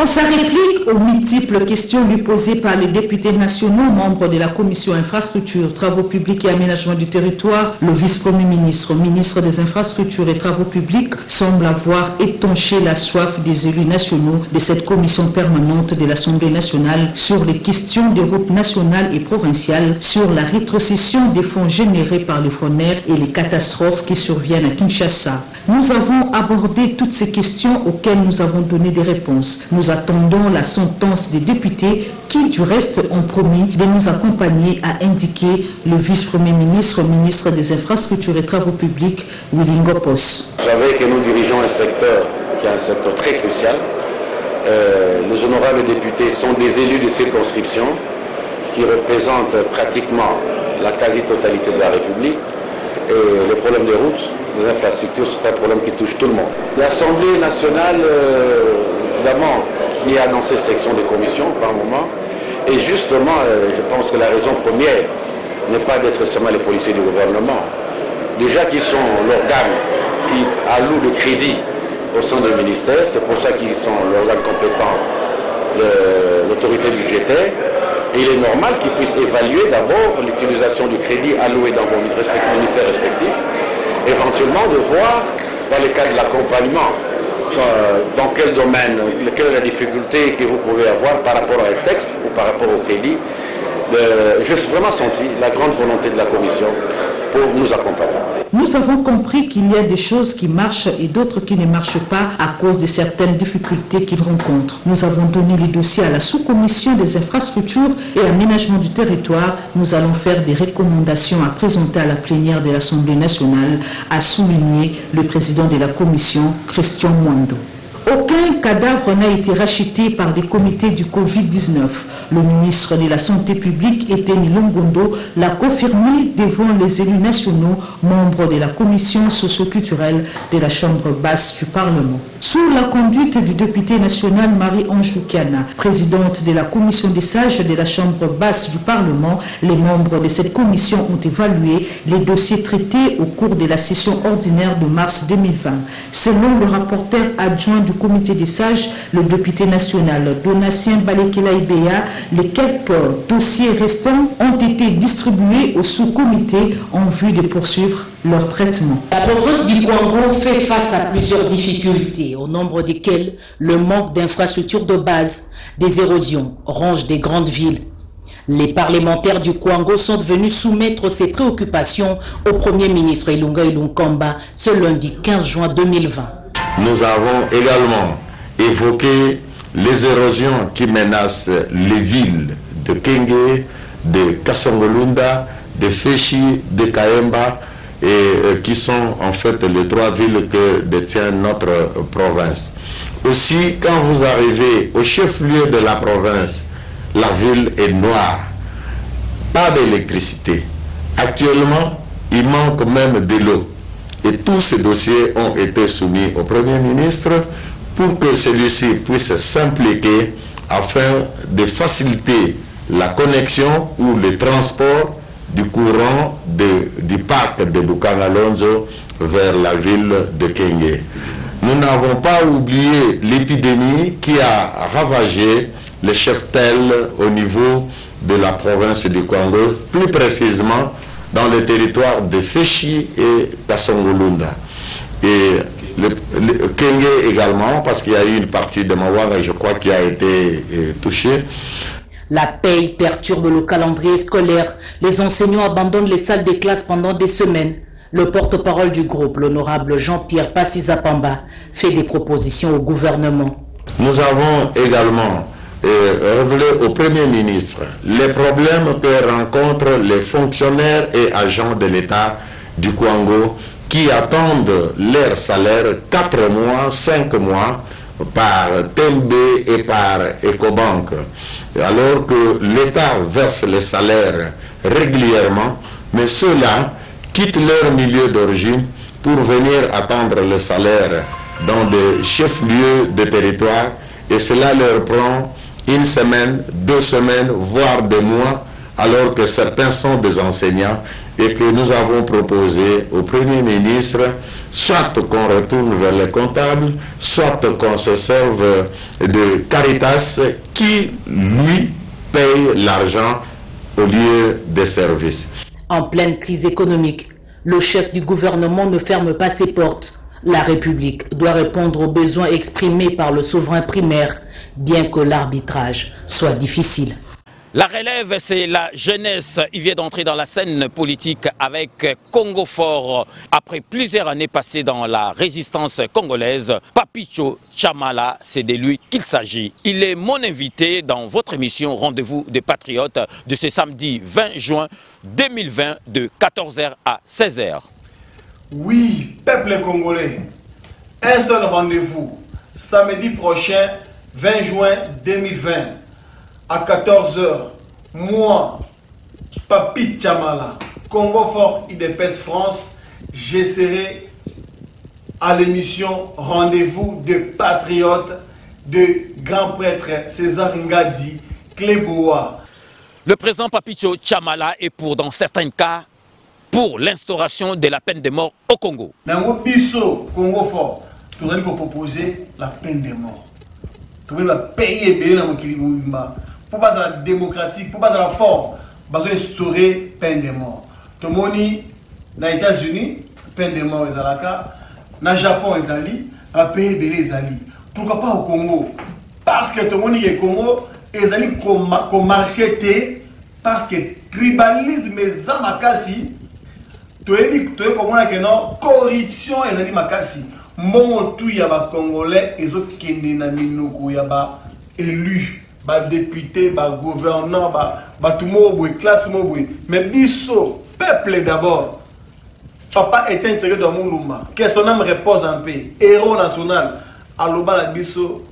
Dans sa réplique aux multiples questions lui posées par les députés nationaux, membres de la Commission Infrastructures, Travaux publics et Aménagement du territoire, le vice-premier ministre, ministre des Infrastructures et Travaux publics, semble avoir étanché la soif des élus nationaux de cette commission permanente de l'Assemblée nationale sur les questions des routes nationales et provinciales, sur la rétrocession des fonds générés par le FONER et les catastrophes qui surviennent à Kinshasa. Nous avons abordé toutes ces questions auxquelles nous avons donné des réponses. Nous attendons la sentence des députés qui, du reste, ont promis de nous accompagner, a indiqué le vice-premier ministre, ministre des Infrastructures et Travaux publics, Willy Ngopos. Vous savez que nous dirigeons un secteur qui est un secteur très crucial. Les honorables députés sont des élus de circonscription qui représentent pratiquement la quasi-totalité de la République. Et le problème des routes, des infrastructures, c'est un problème qui touche tout le monde. L'Assemblée nationale, évidemment, qui a annoncé section de commission par moment, et justement, je pense que la raison première n'est pas d'être seulement les policiers du gouvernement. Déjà qu'ils sont l'organe qui alloue le crédit au sein du ministère, c'est pour ça qu'ils sont l'organe compétent de l'autorité budgétaire. Et il est normal qu'ils puissent évaluer d'abord l'utilisation du crédit alloué dans vos ministères respectifs, éventuellement de voir, dans le cas de l'accompagnement, dans quel domaine, quelle est la difficulté que vous pouvez avoir par rapport à un texte ou par rapport au crédit. J'ai vraiment senti la grande volonté de la Commission pour nous accompagner. Nous avons compris qu'il y a des choses qui marchent et d'autres qui ne marchent pas à cause de certaines difficultés qu'ils rencontrent. Nous avons donné les dossiers à la sous-commission des infrastructures et aménagement du territoire. Nous allons faire des recommandations à présenter à la plénière de l'Assemblée nationale, a souligné le président de la commission, Christian Mwando. Aucun cadavre n'a été racheté par des comités du Covid-19. Le ministre de la Santé publique, Eteni Longondo, l'a confirmé devant les élus nationaux, membres de la commission socio-culturelle de la Chambre basse du Parlement. Sous la conduite du député national Marie-Ange Lukiana, présidente de la commission des sages de la Chambre basse du Parlement, les membres de cette commission ont évalué les dossiers traités au cours de la session ordinaire de mars 2020. Selon le rapporteur adjoint du comité des sages, le député national Donatien Balekela Ibea, les quelques dossiers restants ont été distribués au sous-comité en vue de poursuivre leur traitement. La province du Kwango fait face à plusieurs difficultés, au nombre desquelles le manque d'infrastructures de base, des érosions, rongent des grandes villes. Les parlementaires du Kwango sont venus soumettre ces préoccupations au Premier ministre Ilunga Ilunkamba ce lundi 15 juin 2020. Nous avons également évoqué les érosions qui menacent les villes de Kenge, de Kasongolunda, de Feshi, de Kaemba, et qui sont en fait les trois villes que détient notre province. Aussi, quand vous arrivez au chef-lieu de la province, la ville est noire, pas d'électricité. Actuellement, il manque même de l'eau. Et tous ces dossiers ont été soumis au Premier ministre pour que celui-ci puisse s'impliquer afin de faciliter la connexion ou le transport du courant du parc de Bukangalonzo vers la ville de Kenge. Nous n'avons pas oublié l'épidémie qui a ravagé les cheptels au niveau de la province du Congo, plus précisément dans le territoire de Feshi et Kasongolunda. Et le Kenge également, parce qu'il y a eu une partie de Mawanga, je crois, qui a été touchée. La paix perturbe le calendrier scolaire. Les enseignants abandonnent les salles de classe pendant des semaines. Le porte-parole du groupe, l'honorable Jean-Pierre Passizapamba, fait des propositions au gouvernement. Nous avons également révélé au Premier ministre les problèmes que rencontrent les fonctionnaires et agents de l'État du Kwango qui attendent leur salaire 4 mois, 5 mois par TMB et par Ecobank. Alors que l'État verse les salaires régulièrement, mais ceux-là quittent leur milieu d'origine pour venir attendre le salaire dans des chefs-lieux de territoire, et cela leur prend 1 semaine, 2 semaines, voire des mois, alors que certains sont des enseignants et que nous avons proposé au Premier ministre soit qu'on retourne vers les comptables, soit qu'on se serve de Caritas qui, lui, paye l'argent au lieu des services. En pleine crise économique, le chef du gouvernement ne ferme pas ses portes. La République doit répondre aux besoins exprimés par le souverain primaire, bien que l'arbitrage soit difficile. La relève, c'est la jeunesse. Il vient d'entrer dans la scène politique avec Congo Fort. Après plusieurs années passées dans la résistance congolaise, Papicho Chamala, c'est de lui qu'il s'agit. Il est mon invité dans votre émission Rendez-vous des Patriotes de ce samedi 20 juin 2020 de 14h à 16h. Oui, peuple congolais, un seul rendez-vous, samedi prochain, 20 juin 2020. À 14h, moi, Papi Chamala, Congo Fort IDPS France, je serai à l'émission Rendez-vous de Patriotes de grand prêtre César Ngadi Kleboa. Le président Papicho Chamala est pour, dans certains cas, pour l'instauration de la peine de mort au Congo. Dans le biso Congo Fort, nous allons proposer la peine de mort. Nous allons payer bien dans le pour pas la démocratique, pour pas la forme, nous allons instaurer peine de mort. Tout le monde, dans les États-Unis, peine de mort est à la carte. Dans le Japon, ils allient, à pays les alliés. Pourquoi pas au Congo? Parce que tout le monde est au Congo, ils allient comme marché, parce que tribalisme est à Makassi. Tu es comme on non corruption et les makasi mon tout y a ba congolais et autres qui na minoko y a ba élu ba député ba gouverneur ba tout mo classe mo mais biso peuple d'abord papa Etienne Tshisekedi Mulumba que son âme repose en paix héros national aloba la biso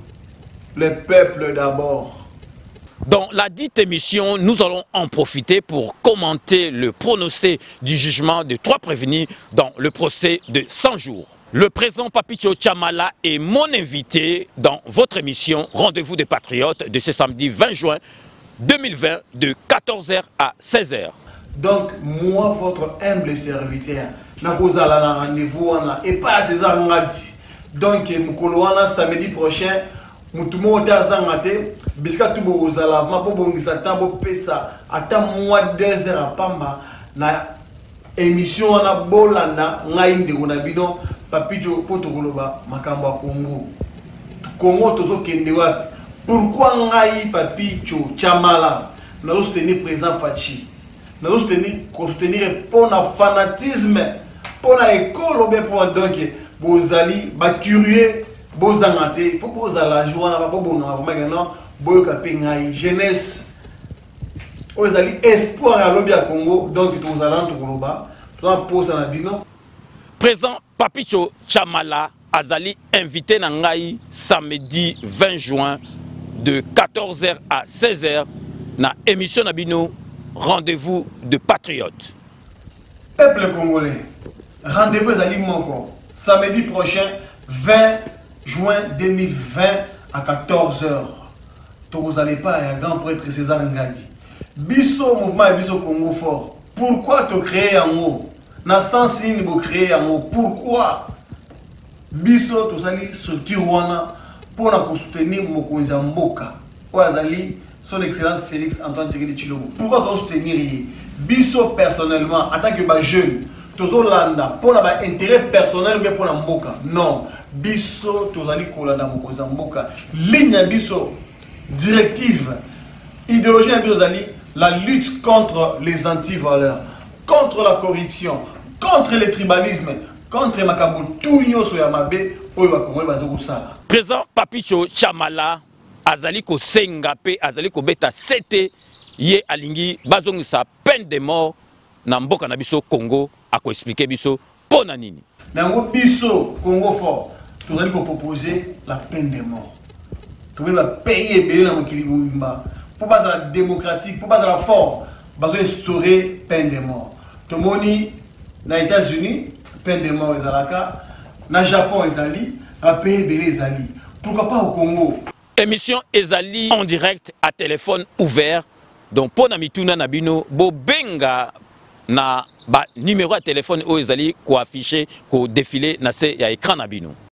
le peuple d'abord. Dans la dite émission, nous allons en profiter pour commenter le prononcé du jugement de 3 prévenus dans le procès de 100 jours. Le président Papicho Chamala est mon invité dans votre émission Rendez-vous des Patriotes de ce samedi 20 juin 2020 de 14h à 16h. Donc, moi, votre humble serviteur, n'a pas un rendez-vous et pas à César Ngadi. Donc, Mukoloana samedi prochain. Mutumo tazangate biska tubo ozala mapo bongisa tambo pesa ata mois 2 heures à pamba na émission na bolanda ngai ndeko na bidon Papicho potokoloba makambo ya Congo Congo tozo kende wapi pourquoi ngai Papicho Chamala na soutenir président Fachi na soutenir pour na fanatisme pour na école ou bien pour donc bozali ba curieux Bozangate, faut poser la joie, n'a pas bon maintenant, boyoka pengai jeunesse. Ozali espoir à l'obia Congo, donc tous allants tout koloba, toi poser na bino. Présent Papicho Chamala Azali invité na ngai samedi 20 juin de 14h à 16h na émission na bino Rendez-vous de Patriotes. Peuple congolais, rendez-vous Azali Moko samedi prochain 20 juin 2020 à 14h. Vous n'allez pas à grand prêtre César Ngadi. Biso mouvement et biso Congo Fort. Pourquoi te créer en haut? Na sens ni vous créer en haut. Pourquoi? Biso to sali sotirwana pour na soutenir Mokonzi Mboka. Oazali son excellence Félix Antoine Tshisekedi Tshilombo. Pourquoi tu soutenir biso personnellement en tant que jeune? Tozolanda pour na intérêt personnel ou bien pour la mboka. Non, biso tozali kolanda mokoza mboka. Ligne biso directive idéologie biozali la lutte contre les antivaleurs, contre la corruption, contre le tribalisme, contre makambo tout nyoso ya mabe oyo bakongoli bazokosala. Président Papicho Chamala azali ko senga pe azali ko beta sete ye alingi bazongisa peine de mort na mboka na biso Congo. À quoi expliquer biso pona nini? Dans biso Congo Fort, tu allons proposer la peine de mort. Tu vas payer bien dans Mokili-Bouimba. Pour pas la démocratique, pour pas la forme, vas instaurer peine de mort. Tu moni dans les États-Unis, peine de mort est à la carte. Dans le Japon, ils allient, à payer bien les alliés. Pourquoi pas au Congo? Émission Ezali en direct à téléphone ouvert. Donc pona mituna nabino bo benga na ba numéro de téléphone oyo ezali ko afficher ko défiler na se ya écran na bino.